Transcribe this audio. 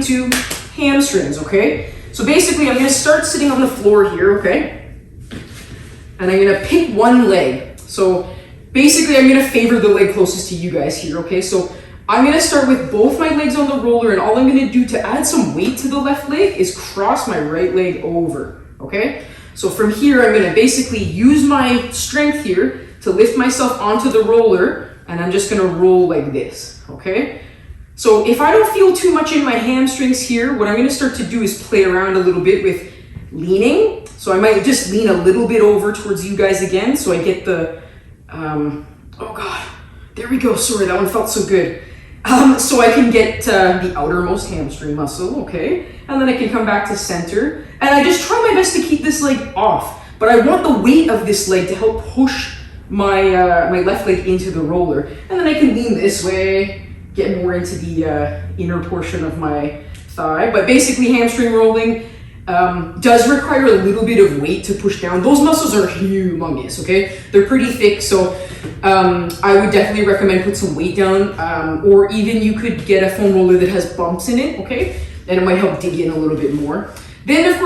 into hamstrings, okay? So basically I'm gonna start sitting on the floor here, okay? And I'm gonna pick one leg. So basically I'm gonna favor the leg closest to you guys here, okay? So I'm gonna start with both my legs on the roller, and all I'm gonna do to add some weight to the left leg is cross my right leg over, okay? So from here, I'm gonna basically use my strength here to lift myself onto the roller, and I'm just gonna roll like this, okay? So if I don't feel too much in my hamstrings here, what I'm gonna start to do is play around a little bit with leaning. So I might just lean a little bit over towards you guys again, so I get the, oh God, there we go, sorry, that one felt so good. So I can get the outermost hamstring muscle, okay? And then I can come back to center. And I just try my best to keep this leg off, but I want the weight of this leg to help push my, my left leg into the roller. And then I can lean this way, get more into the inner portion of my thigh. But basically hamstring rolling does require a little bit of weight to push down. Those muscles are humongous, okay? They're pretty thick, so I would definitely recommend put some weight down, or even you could get a foam roller that has bumps in it, okay? And it might help dig in a little bit more. Then of course,